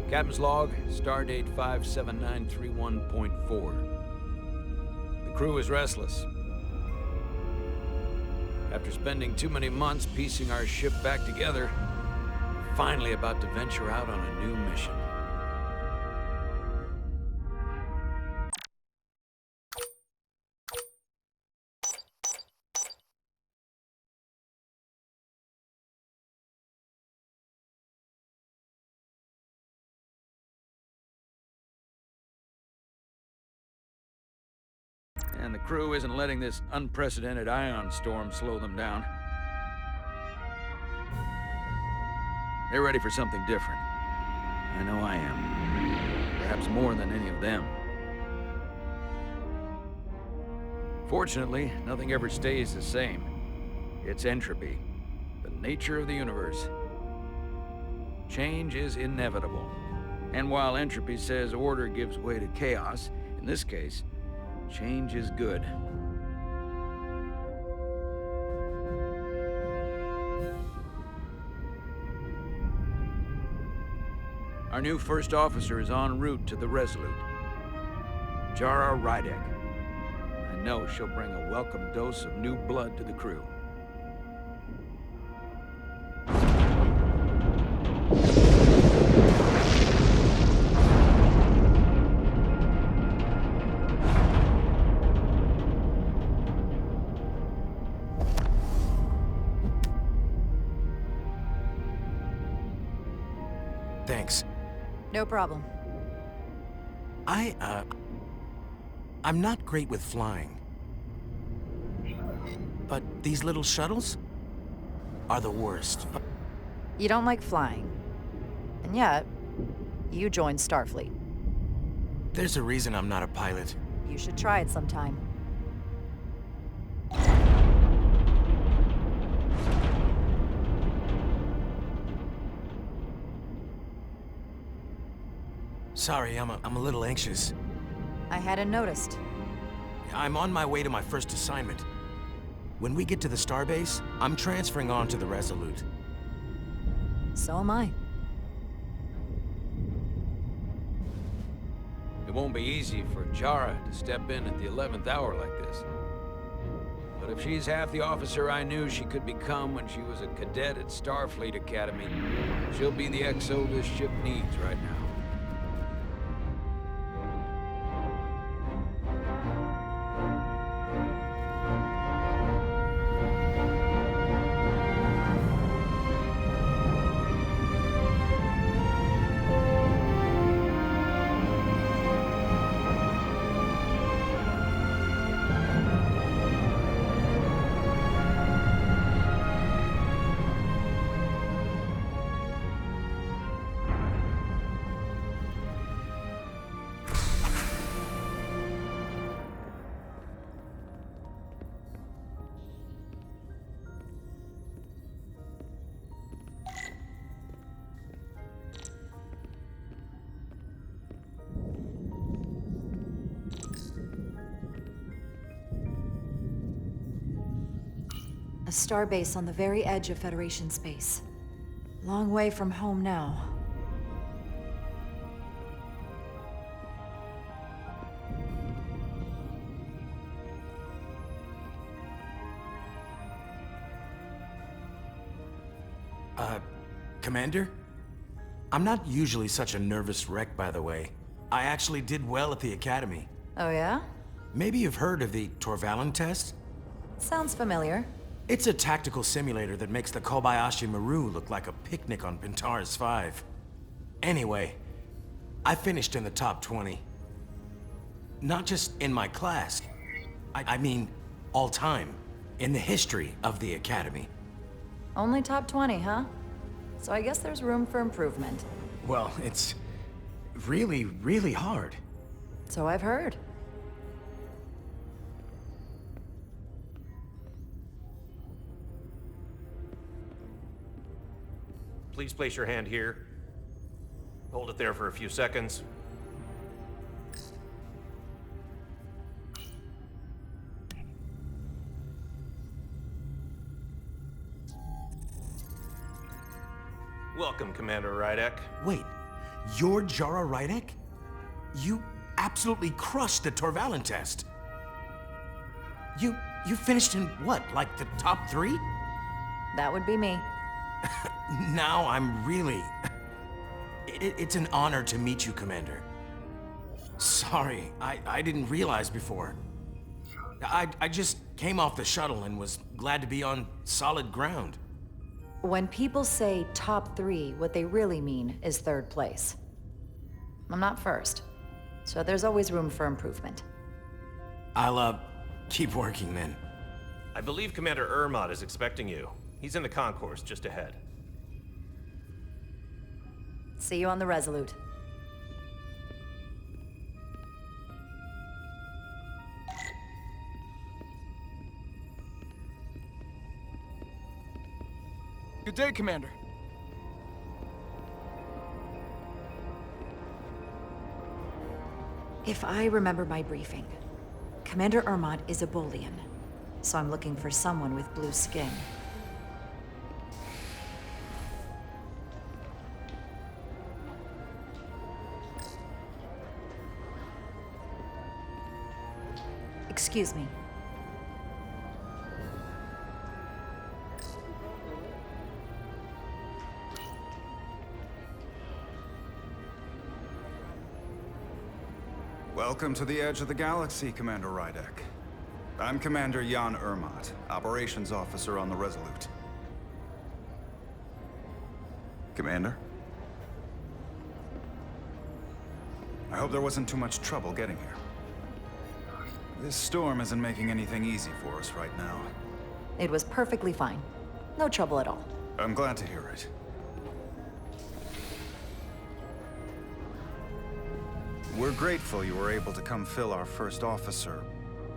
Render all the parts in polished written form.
Captain's log, stardate 57931.4. The crew is restless. After spending too many months piecing our ship back together, we're finally about to venture out on a new mission. And the crew isn't letting this unprecedented ion storm slow them down. They're ready for something different. I know I am. Perhaps more than any of them. Fortunately, nothing ever stays the same. It's entropy, the nature of the universe. Change is inevitable. And while entropy says order gives way to chaos, in this case, change is good. Our new first officer is en route to the Resolute. Jara Rydek. I know she'll bring a welcome dose of new blood to the crew. Thanks. No problem. I'm not great with flying. But these little shuttles are the worst. You don't like flying. And yet, you joined Starfleet. There's a reason I'm not a pilot. You should try it sometime. Sorry, I'm a little anxious. I hadn't noticed. I'm on my way to my first assignment. When we get to the starbase, I'm transferring on to the Resolute. So am I. It won't be easy for Jara to step in at the 11th hour like this. But if she's half the officer I knew she could become when she was a cadet at Starfleet Academy, she'll be the XO this ship needs right now. A starbase on the very edge of Federation space. Long way from home now. Commander? I'm not usually such a nervous wreck, by the way. I actually did well at the Academy. Oh yeah? Maybe you've heard of the Torvalin test? Sounds familiar. It's a tactical simulator that makes the Kobayashi Maru look like a picnic on Pintaris 5. Anyway, I finished in the top 20. Not just in my class. I mean, all time. In the history of the Academy. Only top 20, huh? So I guess there's room for improvement. Well, it's really, really hard. So I've heard. Please place your hand here. Hold it there for a few seconds. Welcome, Commander Rydek. Wait, You're Jara Rydek? You absolutely crushed the Torvalin test. You finished in what, like the top 3? That would be me. Now I'm really... It's an honor to meet you, Commander. Sorry, I didn't realize before. I just came off the shuttle and was glad to be on solid ground. When people say top 3, what they really mean is 3rd place. I'm not first, so there's always room for improvement. I'll, keep working then. I believe Commander Ermot is expecting you. He's in the concourse just ahead. See you on the Resolute. Good day, Commander. If I remember my briefing, Commander Ermot is a Bolian, so I'm looking for someone with blue skin. Excuse me. Welcome to the edge of the galaxy, Commander Rydek. I'm Commander Jan Ermot, Operations Officer on the Resolute. Commander? I hope there wasn't too much trouble getting here. This storm isn't making anything easy for us right now. It was perfectly fine. No trouble at all. I'm glad to hear it. We're grateful you were able to come fill our first officer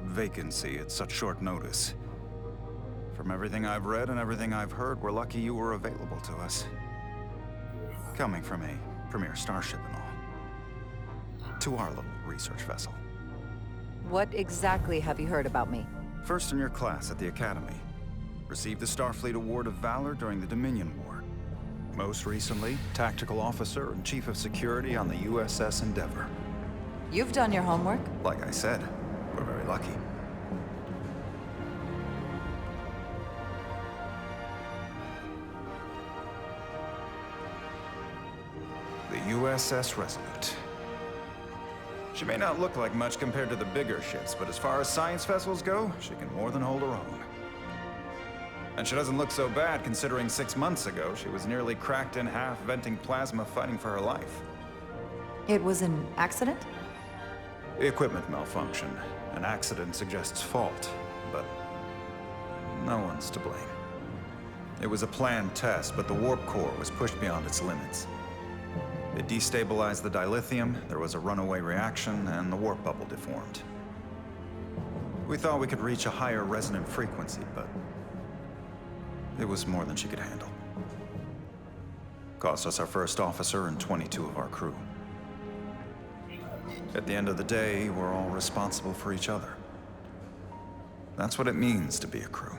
vacancy at such short notice. From everything I've read and everything I've heard, we're lucky you were available to us. Coming from a premier starship and all. To our little research vessel. What exactly have you heard about me? First in your class at the Academy. Received the Starfleet Award of Valor during the Dominion War. Most recently, Tactical Officer and Chief of Security on the USS Endeavor. You've done your homework. Like I said, we're very lucky. The USS Resolute. She may not look like much compared to the bigger ships, but as far as science vessels go, she can more than hold her own. And she doesn't look so bad considering 6 months ago she was nearly cracked in half, venting plasma, fighting for her life. It was an accident? Equipment malfunction. An accident suggests fault, but no one's to blame. It was a planned test, but the warp core was pushed beyond its limits. It destabilized the dilithium, there was a runaway reaction, and the warp bubble deformed. We thought we could reach a higher resonant frequency, but it was more than she could handle. Cost us our first officer and 22 of our crew. At the end of the day, we're all responsible for each other. That's what it means to be a crew.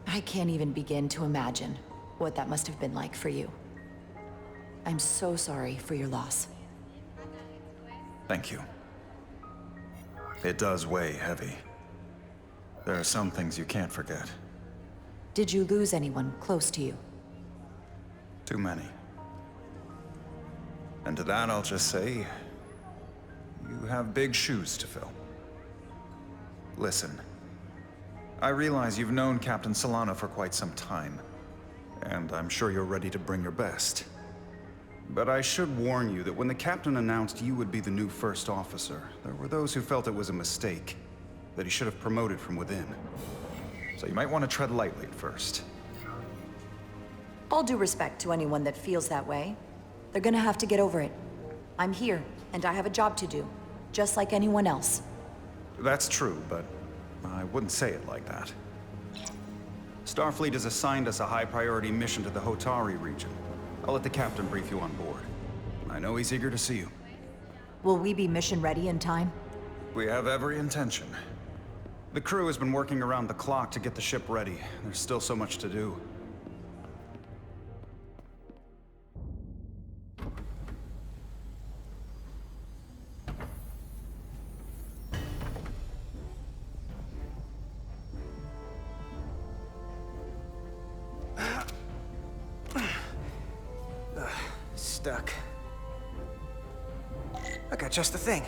I can't even begin to imagine what that must have been like for you. I'm so sorry for your loss. Thank you. It does weigh heavy. There are some things you can't forget. Did you lose anyone close to you? Too many. And to that I'll just say, you have big shoes to fill. Listen, I realize you've known Captain Solana for quite some time, and I'm sure you're ready to bring your best. But I should warn you that when the captain announced you would be the new first officer, there were those who felt it was a mistake, that he should have promoted from within. So you might want to tread lightly at first. All due respect to anyone that feels that way. They're gonna have to get over it. I'm here, and I have a job to do, just like anyone else. That's true, but I wouldn't say it like that. Starfleet has assigned us a high-priority mission to the Hotari region. I'll let the captain brief you on board. I know he's eager to see you. Will we be mission ready in time? We have every intention. The crew has been working around the clock to get the ship ready. There's still so much to do. stuck. I got just the thing.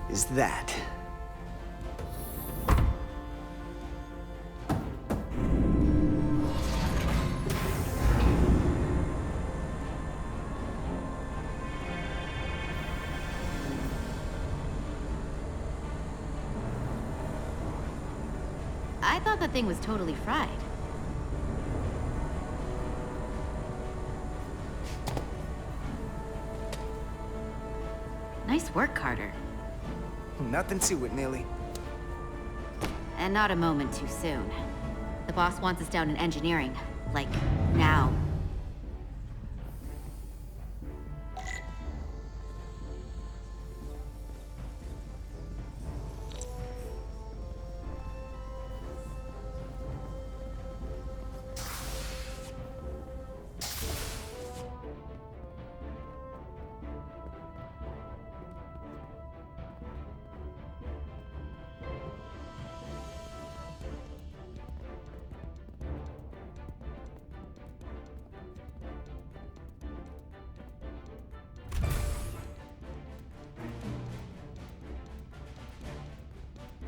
Is that. I thought that thing was totally fried. Nice work, Carter. Nothing to it, Neely. And not a moment too soon. The boss wants us down in engineering. Like, now.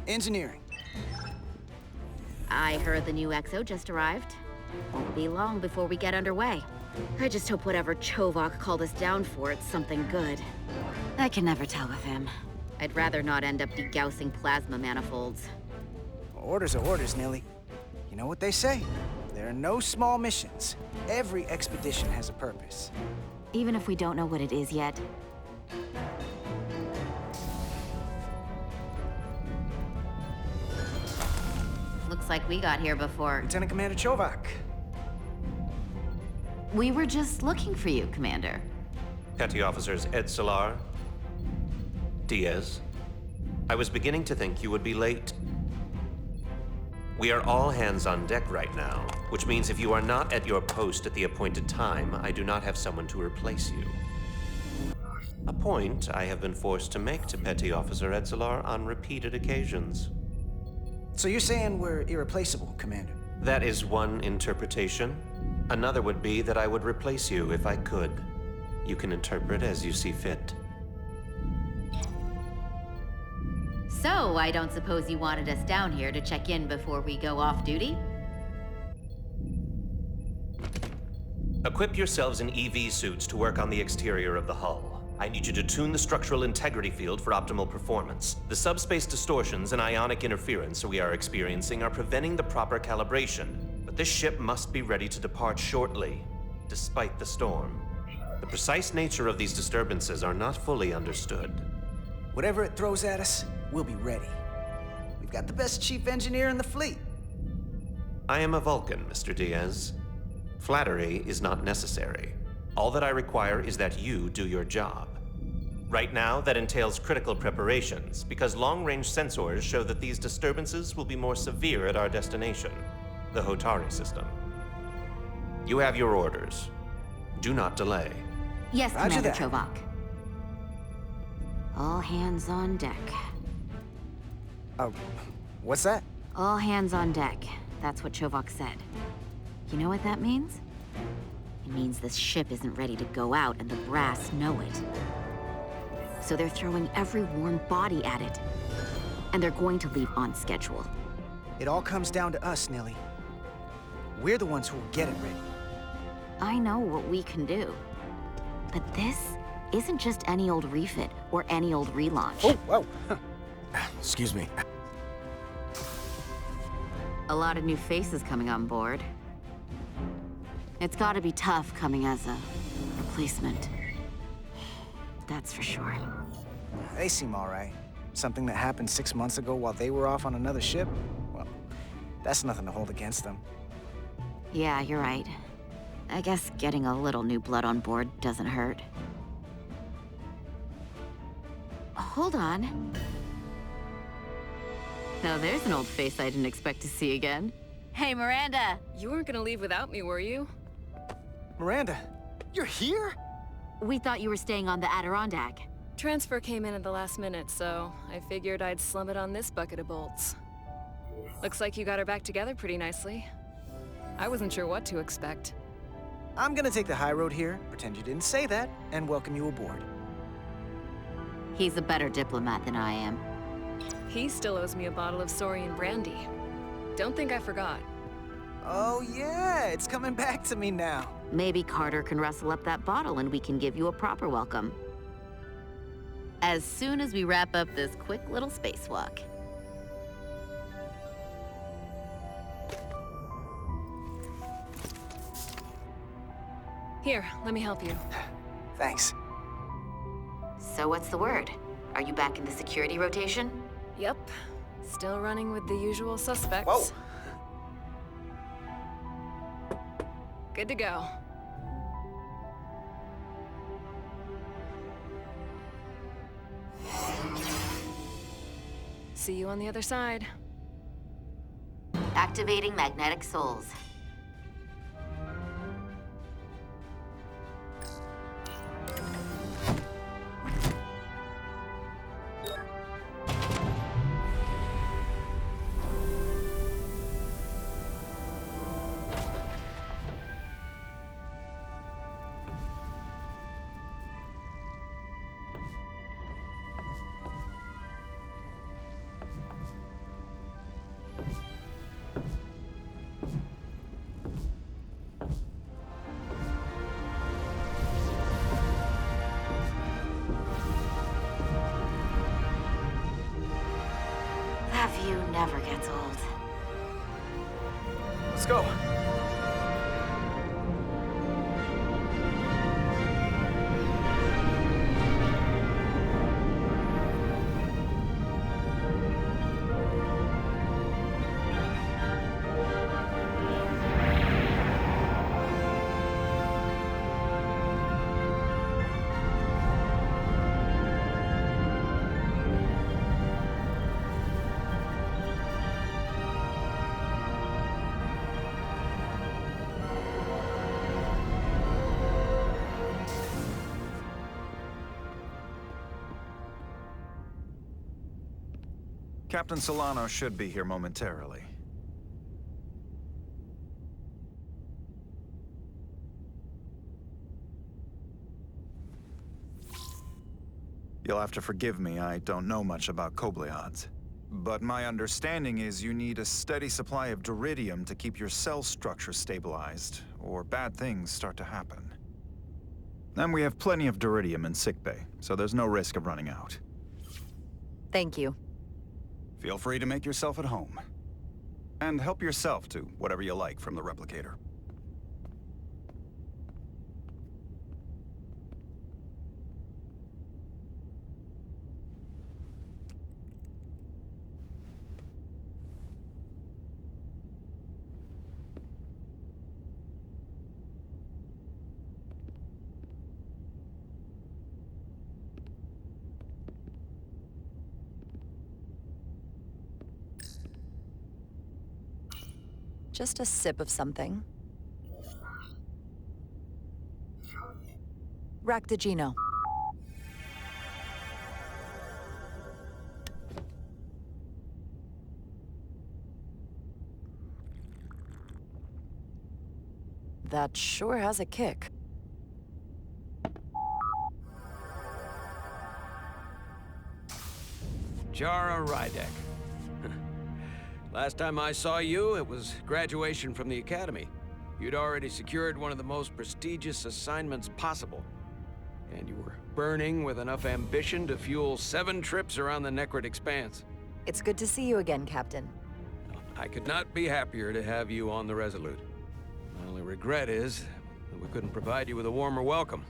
Engineering. I heard the new XO just arrived. Won't be long before we get underway. I just hope whatever Chovak called us down for, it's something good. I can never tell with him. I'd rather not end up degaussing plasma manifolds. Orders are orders, Neely. You know what they say? There are no small missions. Every expedition has a purpose. Even if we don't know what it is yet. Looks like we got here before. Lieutenant Commander Chovak. We were just looking for you, Commander. Petty Officers Ed Solar, Diaz. I was beginning to think you would be late. We are all hands on deck right now, which means if you are not at your post at the appointed time, I do not have someone to replace you. A point I have been forced to make to Petty Officer Ed Solar on repeated occasions. So you're saying we're irreplaceable, Commander? That is one interpretation. Another would be that I would replace you if I could. You can interpret as you see fit. So, I don't suppose you wanted us down here to check in before we go off duty? Equip yourselves in EV suits to work on the exterior of the hull. I need you to tune the structural integrity field for optimal performance. The subspace distortions and ionic interference we are experiencing are preventing the proper calibration. But this ship must be ready to depart shortly, despite the storm. The precise nature of these disturbances are not fully understood. Whatever it throws at us, we'll be ready. We've got the best chief engineer in the fleet. I am a Vulcan, Mr. Diaz. Flattery is not necessary. All that I require is that you do your job. Right now, that entails critical preparations, because long-range sensors show that these disturbances will be more severe at our destination, the Hotari system. You have your orders. Do not delay. Yes, Roger Commander that. Chovak. All hands on deck. What's that? All hands on deck. That's what Chovak said. You know what that means? It means this ship isn't ready to go out, and the brass know it. So they're throwing every warm body at it. And they're going to leave on schedule. It all comes down to us, Nilly. We're the ones who will get it ready. I know what we can do. But this isn't just any old refit or any old relaunch. Oh, whoa. Excuse me. A lot of new faces coming on board. It's gotta be tough coming as a replacement. That's for sure. They seem all right. Something that happened 6 months ago while they were off on another ship? Well, that's nothing to hold against them. Yeah, you're right. I guess getting a little new blood on board doesn't hurt. Hold on. Now there's an old face I didn't expect to see again. Hey, Miranda! You weren't gonna leave without me, were you? Miranda, you're here? We thought you were staying on the Adirondack. Transfer came in at the last minute, so I figured I'd slum it on this bucket of bolts. Looks like you got her back together pretty nicely. I wasn't sure what to expect. I'm gonna take the high road here, pretend you didn't say that, and welcome you aboard. He's a better diplomat than I am. He still owes me a bottle of Saurian brandy. Don't think I forgot. Oh yeah, it's coming back to me now. Maybe Carter can rustle up that bottle and we can give you a proper welcome. As soon as we wrap up this quick little spacewalk. Here, let me help you. Thanks. So what's the word? Are you back in the security rotation? Yep. Still running with the usual suspects. Whoa! Good to go. See you on the other side. Activating magnetic souls. That view never gets old. Let's go. Captain Solano should be here momentarily. You'll have to forgive me, I don't know much about Kobleods. But my understanding is you need a steady supply of duridium to keep your cell structure stabilized, or bad things start to happen. And we have plenty of duridium in sickbay, so there's no risk of running out. Thank you. Feel free to make yourself at home. And help yourself to whatever you like from the replicator. Just a sip of something. Ractigino. That sure has a kick. Jara Rydek. Last time I saw you, it was graduation from the Academy. You'd already secured one of the most prestigious assignments possible. And you were burning with enough ambition to fuel 7 trips around the Necrid Expanse. It's good to see you again, Captain. I could not be happier to have you on the Resolute. My only regret is that we couldn't provide you with a warmer welcome.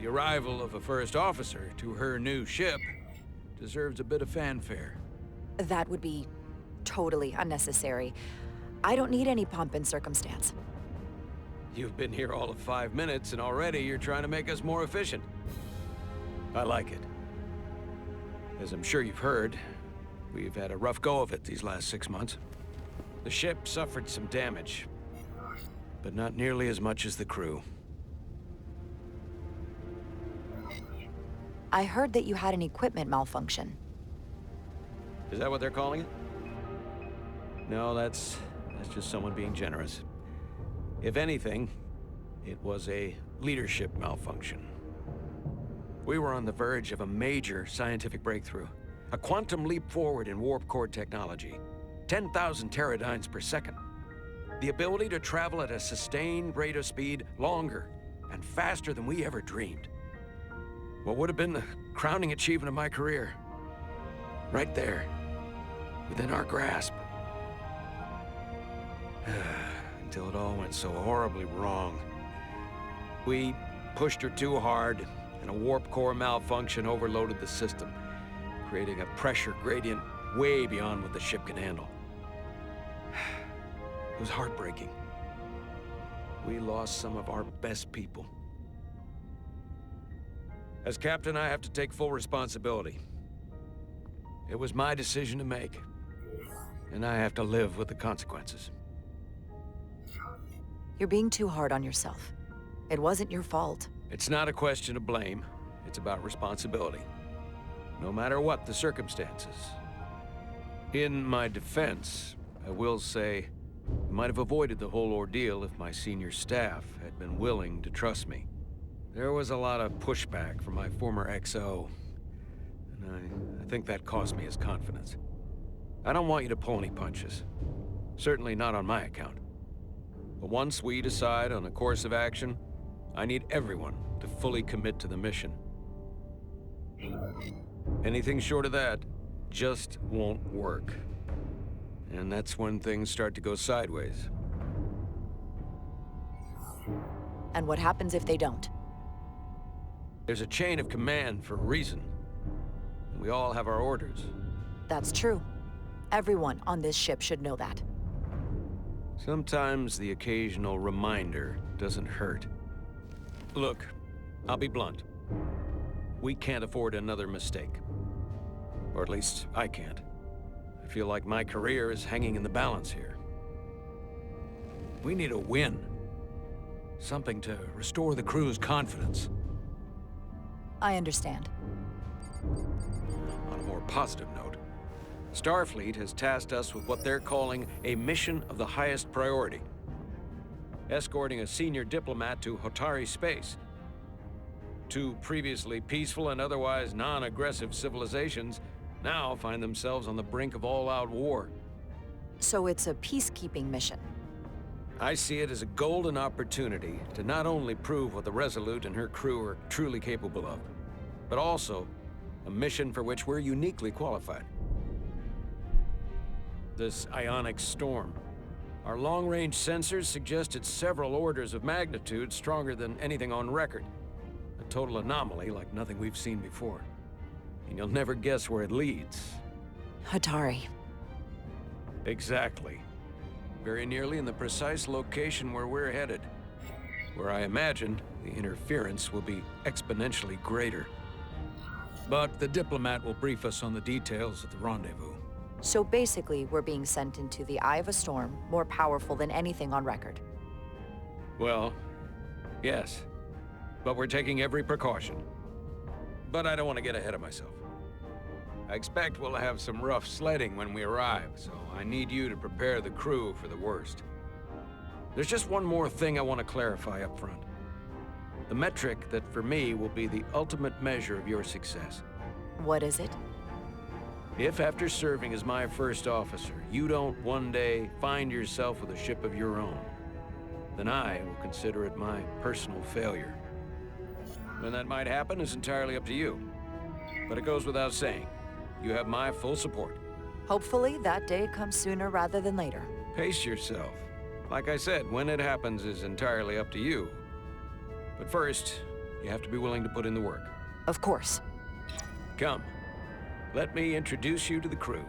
The arrival of a first officer to her new ship deserves a bit of fanfare. That would be totally unnecessary. I don't need any pomp and circumstance. You've been here all of 5 minutes, and already you're trying to make us more efficient. I like it. As I'm sure you've heard, we've had a rough go of it these last 6 months. The ship suffered some damage, but not nearly as much as the crew. I heard that you had an equipment malfunction. Is that what they're calling it? No, that's just someone being generous. If anything, it was a leadership malfunction. We were on the verge of a major scientific breakthrough. A quantum leap forward in warp core technology. 10,000 teradynes per second. The ability to travel at a sustained rate of speed longer and faster than we ever dreamed. What would have been the crowning achievement of my career. Right there, within our grasp. Until it all went so horribly wrong. We pushed her too hard, and a warp core malfunction overloaded the system, creating a pressure gradient way beyond what the ship can handle. It was heartbreaking. We lost some of our best people. As captain, I have to take full responsibility. It was my decision to make, and I have to live with the consequences. You're being too hard on yourself. It wasn't your fault. It's not a question of blame. It's about responsibility. No matter what the circumstances. In my defense, I will say, I might have avoided the whole ordeal if my senior staff had been willing to trust me. There was a lot of pushback from my former XO, and I think that cost me his confidence. I don't want you to pull any punches. Certainly not on my account. But once we decide on a course of action, I need everyone to fully commit to the mission. Anything short of that just won't work. And that's when things start to go sideways. And what happens if they don't? There's a chain of command for a reason. And we all have our orders. That's true. Everyone on this ship should know that. Sometimes the occasional reminder doesn't hurt. Look, I'll be blunt. We can't afford another mistake. Or at least, I can't. I feel like my career is hanging in the balance here. We need a win. Something to restore the crew's confidence. I understand. On a more positive note, Starfleet has tasked us with what they're calling a mission of the highest priority. Escorting a senior diplomat to Hotari space. 2 previously peaceful and otherwise non-aggressive civilizations now find themselves on the brink of all-out war. So it's a peacekeeping mission. I see it as a golden opportunity to not only prove what the Resolute and her crew are truly capable of, but also a mission for which we're uniquely qualified. This ionic storm. Our long-range sensors suggest it's several orders of magnitude stronger than anything on record. A total anomaly like nothing we've seen before. And you'll never guess where it leads. Hotari. Exactly. Very nearly in the precise location where we're headed. Where I imagine the interference will be exponentially greater. But the diplomat will brief us on the details at the rendezvous. So basically, we're being sent into the eye of a storm, more powerful than anything on record. Well, yes. But we're taking every precaution. But I don't want to get ahead of myself. I expect we'll have some rough sledding when we arrive, so I need you to prepare the crew for the worst. There's just one more thing I want to clarify up front. The metric that for me will be the ultimate measure of your success. What is it? If after serving as my first officer, you don't one day find yourself with a ship of your own, then I will consider it my personal failure. When that might happen is entirely up to you. But it goes without saying, you have my full support. Hopefully, that day comes sooner rather than later. Pace yourself. Like I said, when it happens is entirely up to you. But first, you have to be willing to put in the work. Of course. Come, let me introduce you to the crew.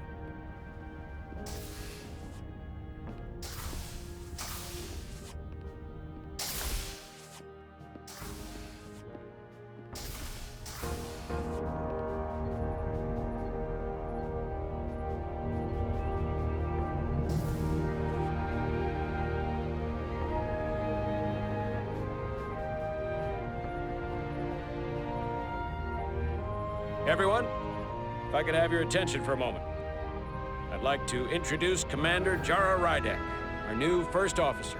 Everyone, if I could have your attention for a moment. I'd like to introduce Commander Jara Rydek, our new first officer.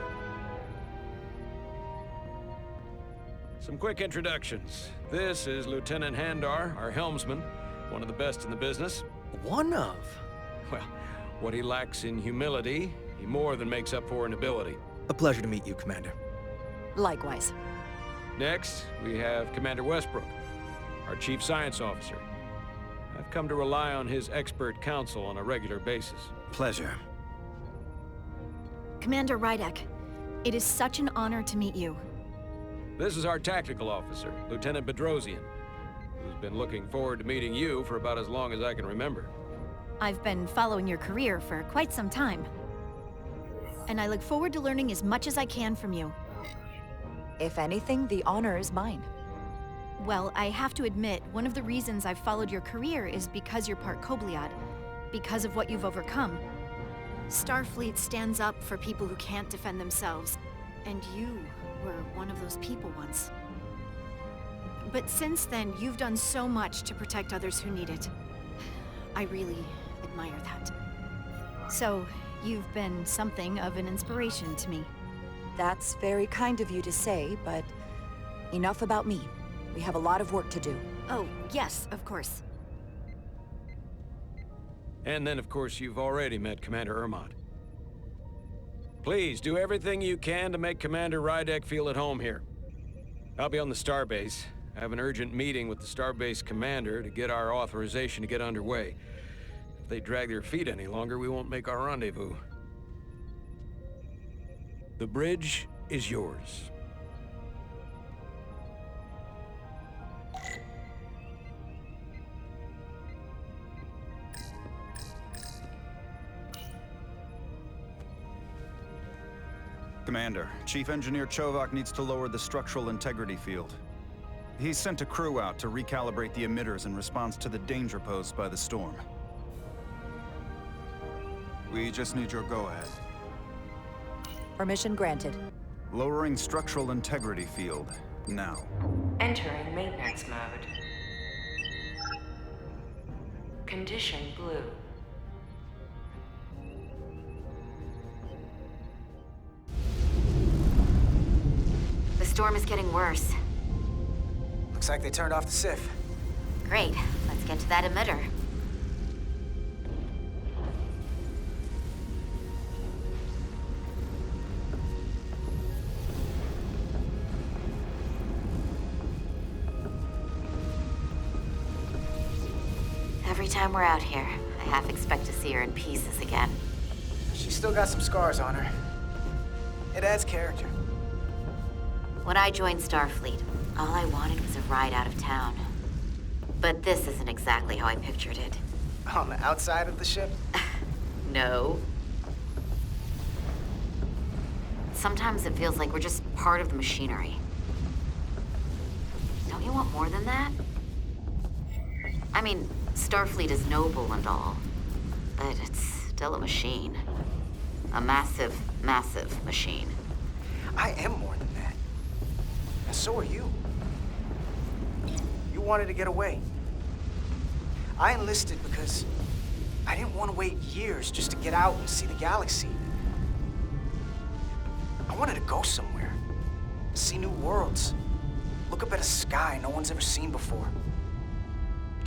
Some quick introductions. This is Lieutenant Handar, our helmsman, one of the best in the business. One of? Well, what he lacks in humility, he more than makes up for in ability. A pleasure to meet you, Commander. Likewise. Next, we have Commander Westbrook, our Chief Science Officer. I've come to rely on his expert counsel on a regular basis. Pleasure. Commander Rydek, it is such an honor to meet you. This is our Tactical Officer, Lieutenant Bedrosian, who's been looking forward to meeting you for about as long as I can remember. I've been following your career for quite some time. And I look forward to learning as much as I can from you. If anything, the honor is mine. Well, I have to admit, one of the reasons I've followed your career is because you're part Kobliad, because of what you've overcome. Starfleet stands up for people who can't defend themselves, and you were one of those people once. But since then, you've done so much to protect others who need it. I really admire that. So, you've been something of an inspiration to me. That's very kind of you to say, but enough about me. We have a lot of work to do. Oh, yes, of course. And then, of course, you've already met Commander Ermont. Please, do everything you can to make Commander Rydek feel at home here. I'll be on the starbase. I have an urgent meeting with the starbase commander to get our authorization to get underway. If they drag their feet any longer, we won't make our rendezvous. The bridge is yours. Commander, Chief Engineer Chovak needs to lower the structural integrity field. He's sent a crew out to recalibrate the emitters in response to the danger posed by the storm. We just need your go-ahead. Permission granted. Lowering structural integrity field, now. Entering maintenance mode. Condition blue. The storm is getting worse. Looks like they turned off the SIF. Great. Let's get to that emitter. Every time we're out here, I half expect to see her in pieces again. She's still got some scars on her. It adds character. When I joined Starfleet, all I wanted was a ride out of town. But this isn't exactly how I pictured it. On the outside of the ship? No. Sometimes it feels like we're just part of the machinery. Don't you want more than that? I mean, Starfleet is noble and all, but it's still a machine. A massive, massive machine. I am more than that. And so are you. You wanted to get away. I enlisted because I didn't want to wait years just to get out and see the galaxy. I wanted to go somewhere. See new worlds. Look up at a sky no one's ever seen before.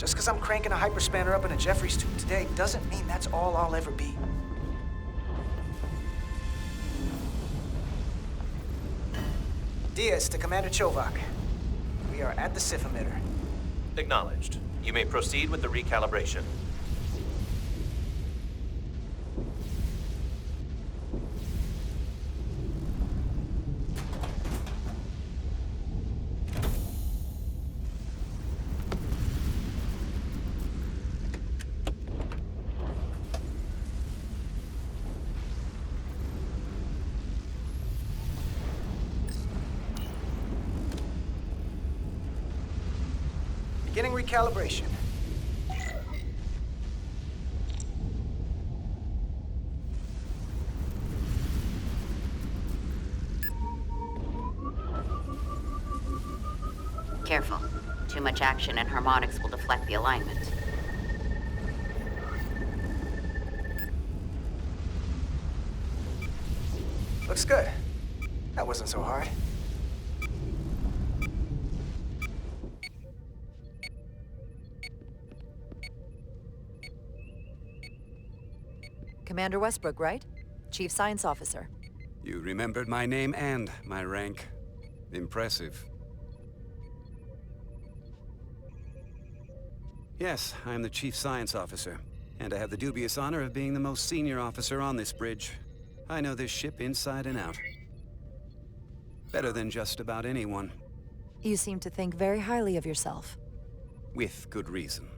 Just because I'm cranking a hyperspanner up in a Jeffries tube today doesn't mean that's all I'll ever be. Diaz to Commander Chovak. We are at the SIF emitter. Acknowledged. You may proceed with the recalibration. Beginning recalibration. Careful. Too much action and harmonics will deflect the alignment. Looks good. That wasn't so hard. Commander Westbrook, right? Chief Science Officer. You remembered my name and my rank. Impressive. Yes, I'm the Chief Science Officer, and I have the dubious honor of being the most senior officer on this bridge. I know this ship inside and out. Better than just about anyone. You seem to think very highly of yourself. With good reason.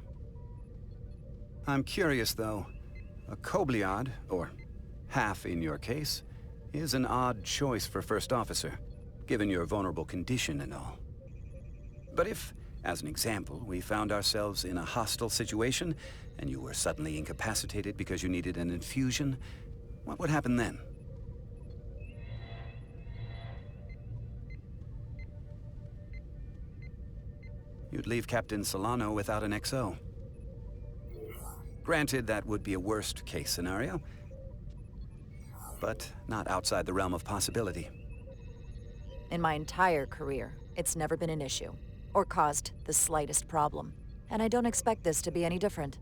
I'm curious, though. A Kobliad, or half in your case, is an odd choice for first officer, given your vulnerable condition and all. But if, as an example, we found ourselves in a hostile situation, and you were suddenly incapacitated because you needed an infusion, what would happen then? You'd leave Captain Solano without an XO. Granted, that would be a worst-case scenario, but not outside the realm of possibility. In my entire career, it's never been an issue, or caused the slightest problem. And I don't expect this to be any different.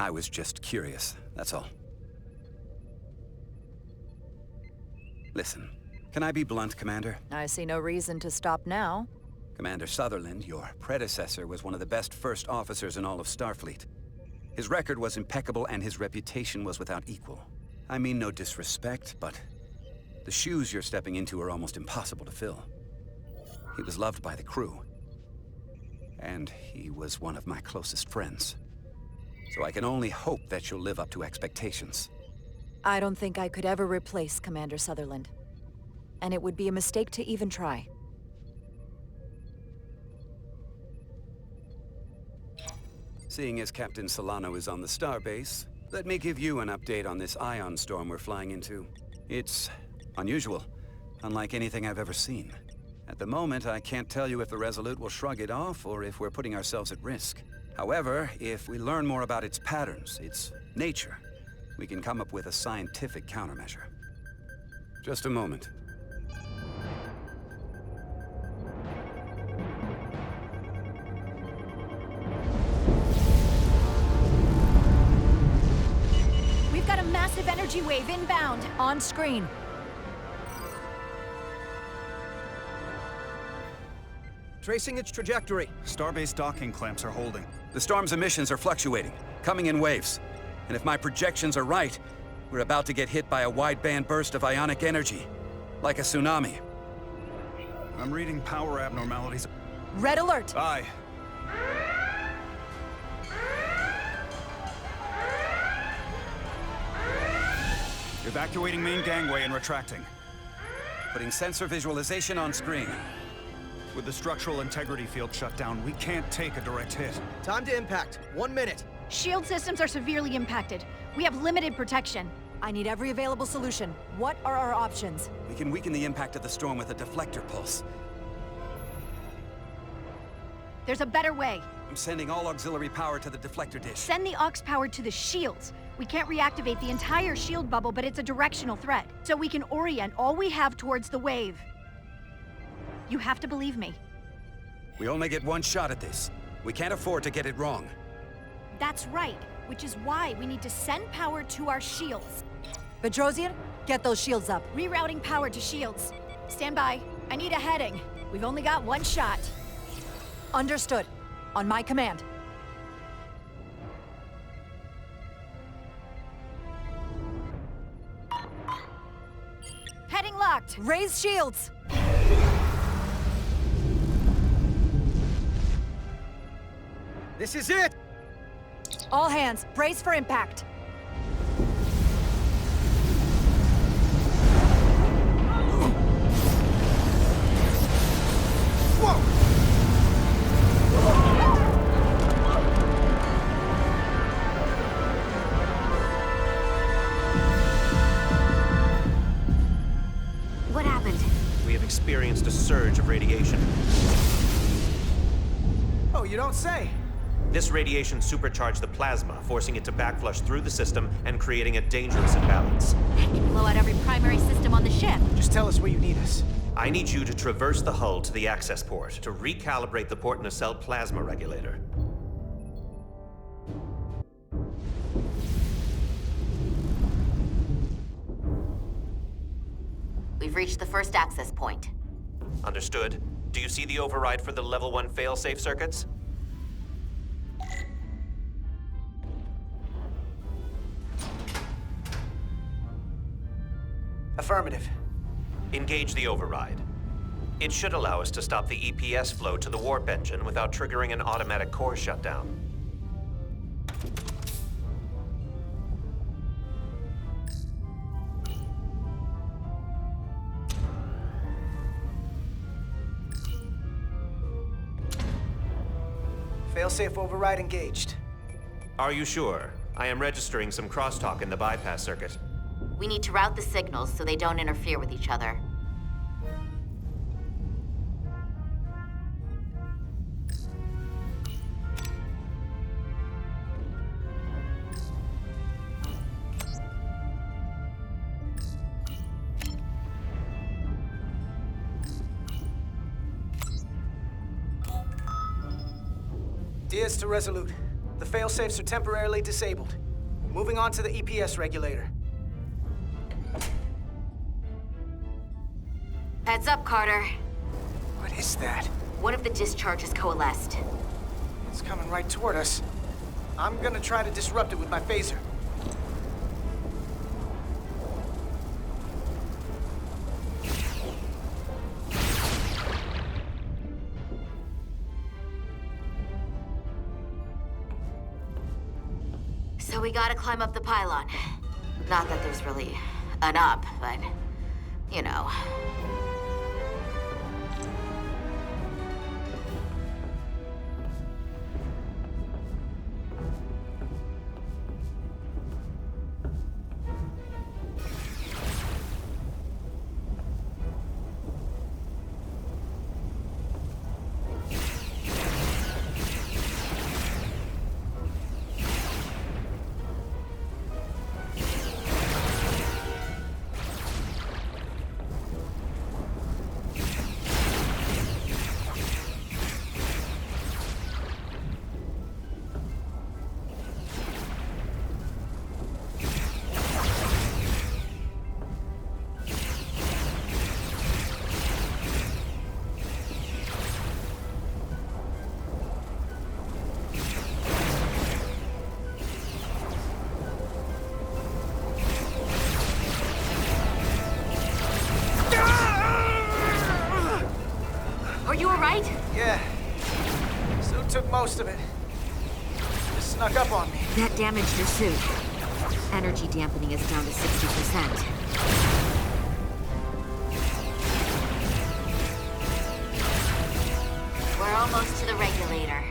I was just curious, that's all. Listen, can I be blunt, Commander? I see no reason to stop now. Commander Sutherland, your predecessor, was one of the best first officers in all of Starfleet. His record was impeccable and his reputation was without equal. I mean no disrespect, but the shoes you're stepping into are almost impossible to fill. He was loved by the crew, and he was one of my closest friends. So I can only hope that you'll live up to expectations. I don't think I could ever replace Commander Sutherland. And it would be a mistake to even try. Seeing as Captain Solano is on the starbase, let me give you an update on this ion storm we're flying into. It's unusual, unlike anything I've ever seen. At the moment, I can't tell you if the Resolute will shrug it off or if we're putting ourselves at risk. However, if we learn more about its patterns, its nature, we can come up with a scientific countermeasure. Just a moment. We've got a massive energy wave inbound. On screen. Tracing its trajectory. Starbase docking clamps are holding. The storm's emissions are fluctuating, coming in waves. And if my projections are right, we're about to get hit by a wideband burst of ionic energy, like a tsunami. I'm reading power abnormalities. Red alert! Aye. Evacuating main gangway and retracting. Putting sensor visualization on screen. With the structural integrity field shut down, we can't take a direct hit. Time to impact. 1 minute. Shield systems are severely impacted. We have limited protection. I need every available solution. What are our options? We can weaken the impact of the storm with a deflector pulse. There's a better way. I'm sending all auxiliary power to the deflector dish. Send the aux power to the shields. We can't reactivate the entire shield bubble, but it's a directional threat. So we can orient all we have towards the wave. You have to believe me. We only get one shot at this. We can't afford to get it wrong. That's right, which is why we need to send power to our shields. Bedrosian, get those shields up. Rerouting power to shields. Stand by. I need a heading. We've only got one shot. Understood. On my command. Heading locked. Raise shields! This is it! All hands, brace for impact. What happened? We have experienced a surge of radiation. Oh, you don't say. This radiation supercharged the plasma, forcing it to backflush through the system and creating a dangerous imbalance. That can blow out every primary system on the ship. Just tell us where you need us. I need you to traverse the hull to the access port to recalibrate the port nacelle plasma regulator. We've reached the first access point. Understood. Do you see the override for the level 1 failsafe circuits? Affirmative. Engage the override. It should allow us to stop the EPS flow to the warp engine without triggering an automatic core shutdown. Failsafe override engaged. Are you sure? I am registering some crosstalk in the bypass circuit. We need to route the signals so they don't interfere with each other. Diaz to Resolute. The failsafes are temporarily disabled. Moving on to the EPS regulator. Heads up, Carter. What is that? One of the discharges coalesced. It's coming right toward us. I'm gonna try to disrupt it with my phaser. So we gotta climb up the pylon. Not that there's really an up, but, you know. Are you alright? Yeah. Suit took most of it. Just snuck up on me. That damaged your suit. Energy dampening is down to 60%. We're almost to the regulator.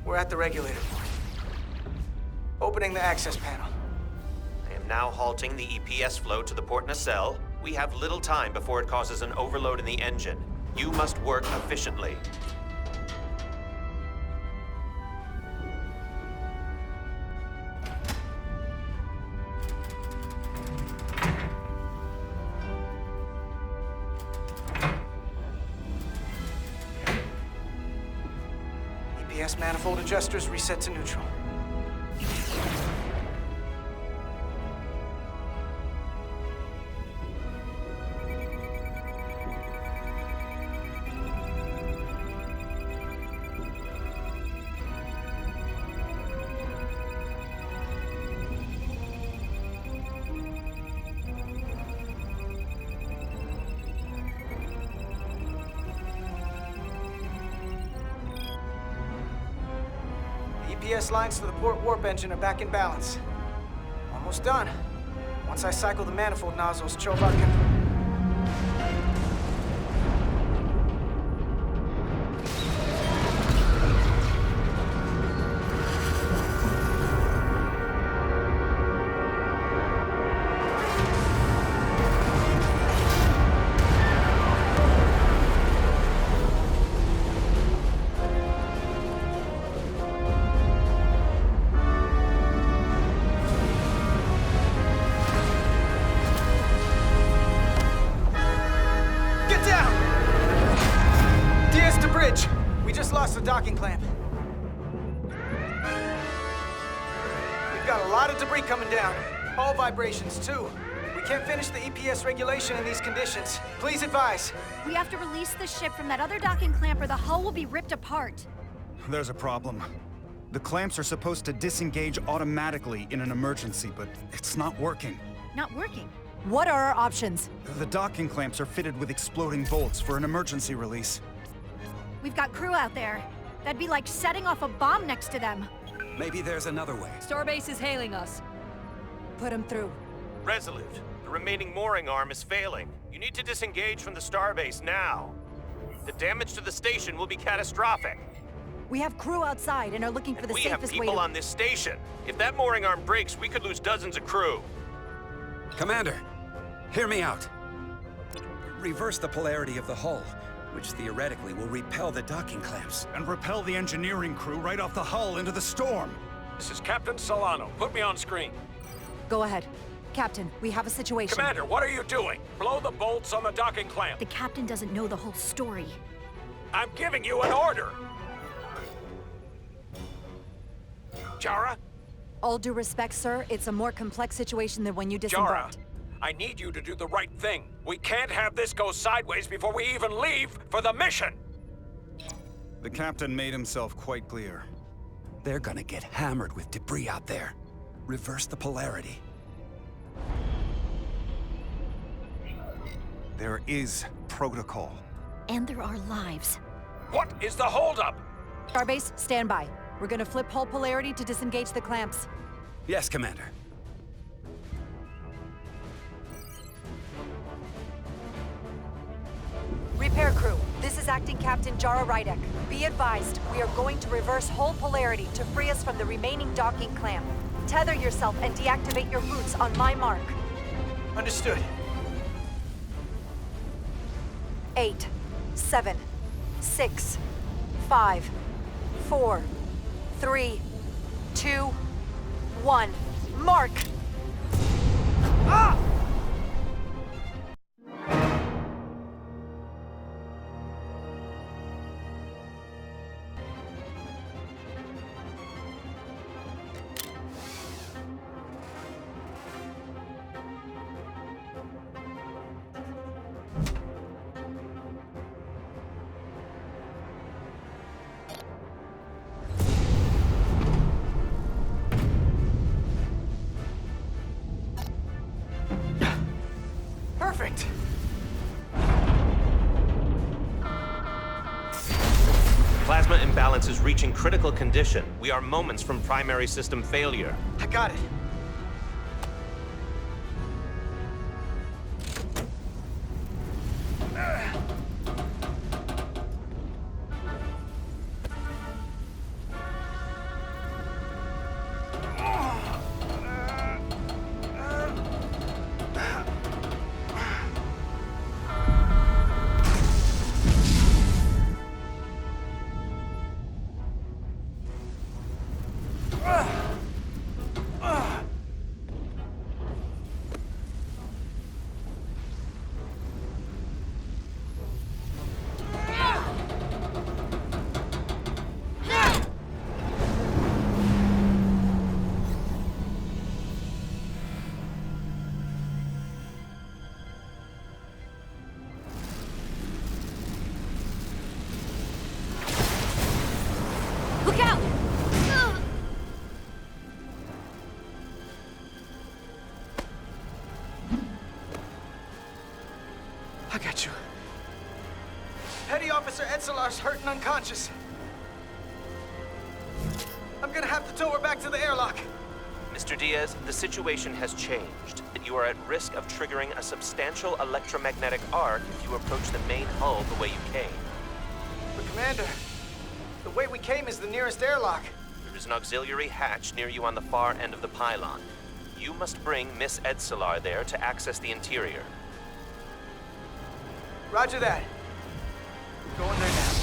We're at the regulator point. Opening the access panel. I am now halting the EPS flow to the port nacelle. We have little time before it causes an overload in the engine. You must work efficiently. EPS manifold adjusters reset to neutral. EPS lines to the port warp engine are back in balance. Almost done. Once I cycle the manifold nozzles, Chovak can... The docking clamp. We've got a lot of debris coming down. Hull vibrations, too. We can't finish the EPS regulation in these conditions. Please advise. We have to release the ship from that other docking clamp or the hull will be ripped apart. There's a problem. The clamps are supposed to disengage automatically in an emergency, but it's not working. Not working? What are our options? The docking clamps are fitted with exploding bolts for an emergency release. We've got crew out there. That'd be like setting off a bomb next to them. Maybe there's another way. Starbase is hailing us. Put him through. Resolute, the remaining mooring arm is failing. You need to disengage from the starbase now. The damage to the station will be catastrophic. We have crew outside and are looking for the We safest have way people to... on this station. If that mooring arm breaks, we could lose dozens of crew. Commander, hear me out. Reverse the polarity of the hull, which theoretically will repel the docking clamps. And repel the engineering crew right off the hull into the storm. This is Captain Solano. Put me on screen. Go ahead. Captain, we have a situation. Commander, what are you doing? Blow the bolts on the docking clamp. The captain doesn't know the whole story. I'm giving you an order. Jara? All due respect, sir, it's a more complex situation than when you Jara, disembarked. I need you to do the right thing. We can't have this go sideways before we even leave for the mission. The captain made himself quite clear. They're gonna get hammered with debris out there. Reverse the polarity. There is protocol. And there are lives. What is the holdup? Starbase, stand by. We're gonna flip hull polarity to disengage the clamps. Yes, Commander. Repair crew, this is Acting Captain Jara Rydek. Be advised, we are going to reverse hull polarity to free us from the remaining docking clamp. Tether yourself and deactivate your boots on my mark. Understood. 8, 7, 6, 5, 4, 3, 2, 1. Mark! Ah! Perfect. Plasma imbalance is reaching critical condition. We are moments from primary system failure. I got it. Officer Etzelar's hurt and unconscious. I'm gonna have to tow her back to the airlock. Mr. Diaz, the situation has changed. You are at risk of triggering a substantial electromagnetic arc if you approach the main hull the way you came. But Commander, the way we came is the nearest airlock. There is an auxiliary hatch near you on the far end of the pylon. You must bring Miss Etzelar there to access the interior. Roger that. We're going there now.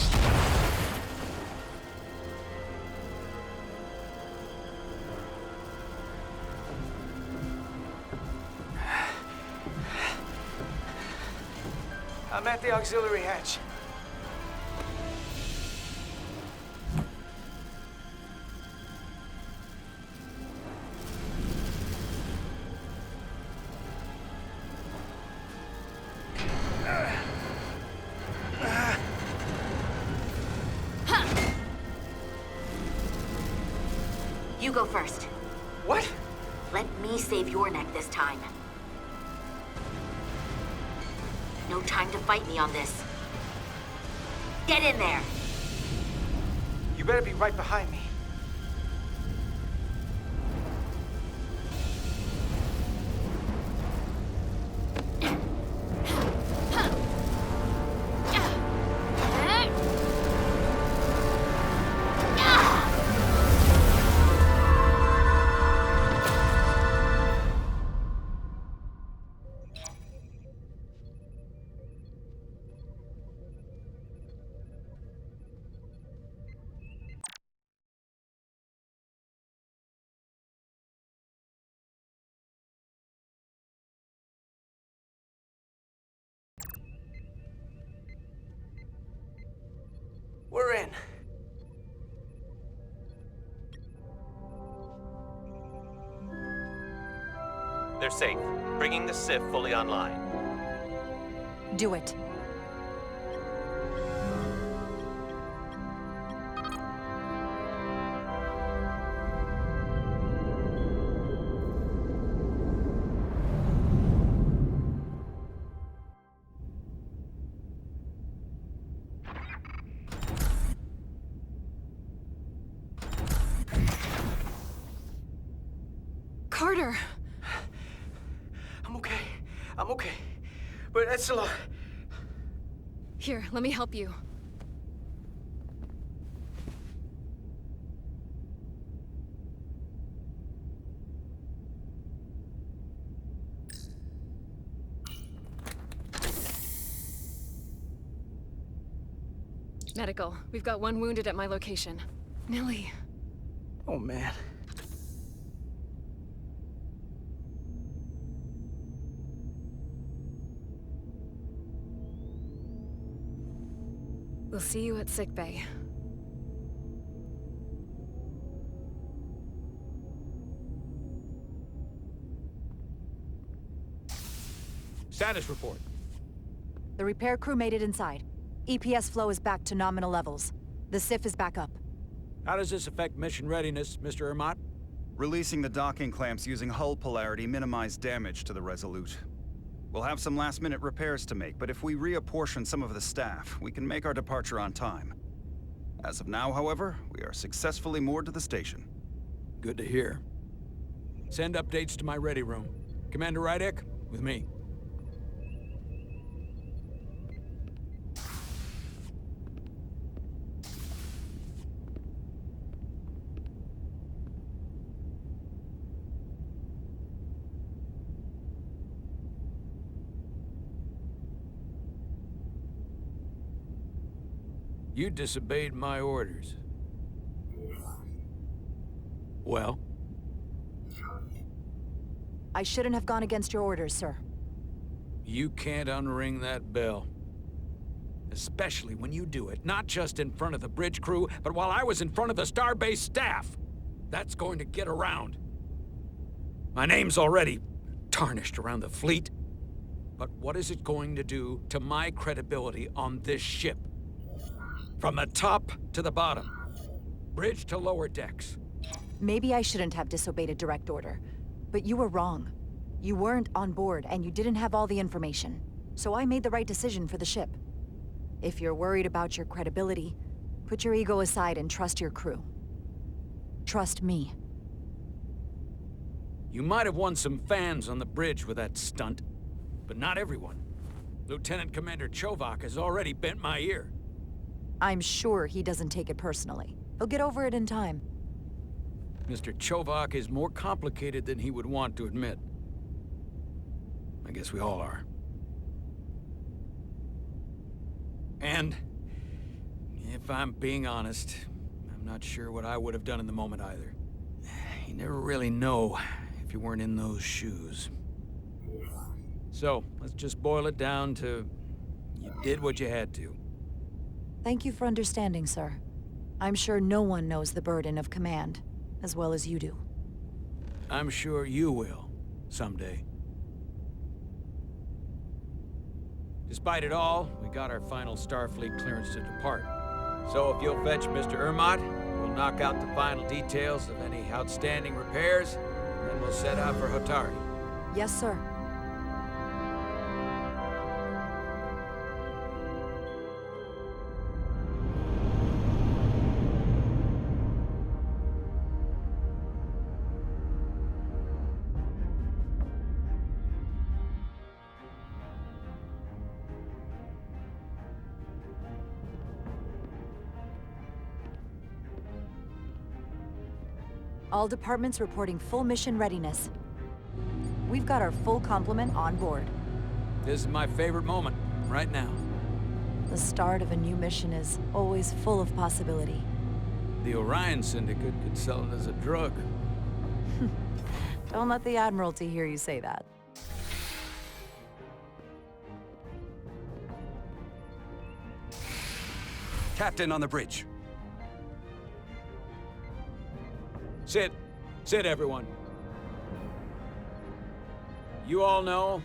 I'm at the auxiliary hatch. You go first. What? Let me save your neck this time. No time to fight me on this. Get in there! You better be right behind me. We're in. They're safe, bringing the SIF fully online. Do it. Carter! I'm okay. I'm okay. But Etzelar... Here, let me help you. Medical. We've got one wounded at my location. Nelly. Oh, man. We'll see you at sickbay. Status report. The repair crew made it inside. EPS flow is back to nominal levels. The SIF is back up. How does this affect mission readiness, Mr. Ermont? Releasing the docking clamps using hull polarity minimized damage to the Resolute. We'll have some last-minute repairs to make, but if we reapportion some of the staff, we can make our departure on time. As of now, however, we are successfully moored to the station. Good to hear. Send updates to my ready room. Commander Rydek, with me. You disobeyed my orders. Well? I shouldn't have gone against your orders, sir. You can't unring that bell. Especially when you do it, not just in front of the bridge crew, but while I was in front of the Starbase staff. That's going to get around. My name's already tarnished around the fleet. But what is it going to do to my credibility on this ship? From the top to the bottom. Bridge to lower decks. Maybe I shouldn't have disobeyed a direct order. But you were wrong. You weren't on board, and you didn't have all the information. So I made the right decision for the ship. If you're worried about your credibility, put your ego aside and trust your crew. Trust me. You might have won some fans on the bridge with that stunt, but not everyone. Lieutenant Commander Chovak has already bent my ear. I'm sure he doesn't take it personally. He'll get over it in time. Mr. Chovak is more complicated than he would want to admit. I guess we all are. And, if I'm being honest, I'm not sure what I would have done in the moment either. You never really know if you weren't in those shoes. So, let's just boil it down to, you did what you had to. Thank you for understanding, sir. I'm sure no one knows the burden of command as well as you do. I'm sure you will, someday. Despite it all, we got our final Starfleet clearance to depart. So if you'll fetch Mr. Ermot, we'll knock out the final details of any outstanding repairs, and then we'll set out for Hotari. Yes, sir. All departments reporting full mission readiness. We've got our full complement on board. This is my favorite moment, right now. The start of a new mission is always full of possibility. The Orion Syndicate could sell it as a drug. Don't let the Admiralty hear you say that. Captain on the bridge. Sit. Sit, everyone. You all know,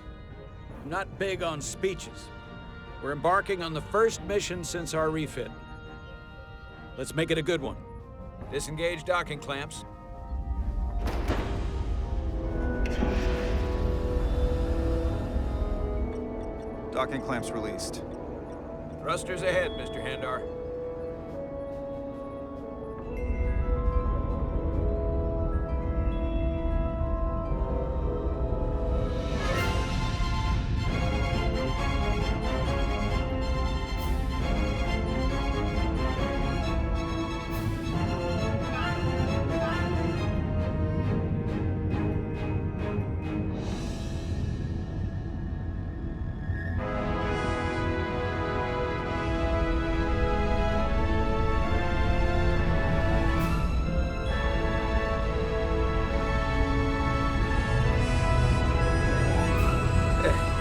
I'm not big on speeches. We're embarking on the first mission since our refit. Let's make it a good one. Disengage docking clamps. Docking clamps released. Thrusters ahead, Mr. Handar.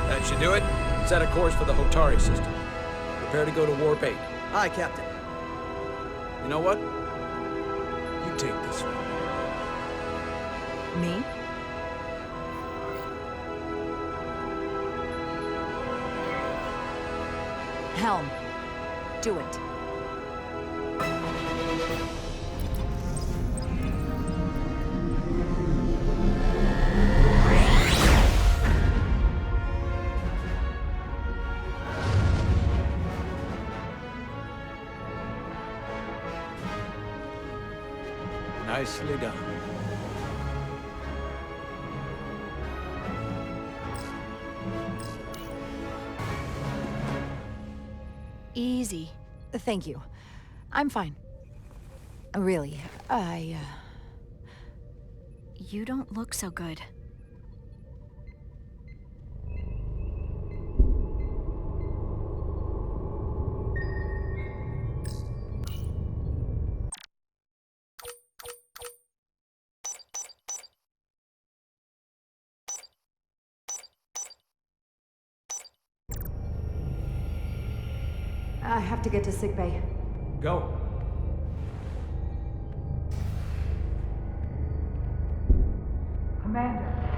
That should do it. Set a course for the Hotari system. Prepare to go to Warp 8. Aye, Captain. You know what? You take this one. Me? Helm. Do it. Nicely done. Easy. Thank you. I'm fine. Really, You don't look so good. I have to get to sickbay. Go. Commander.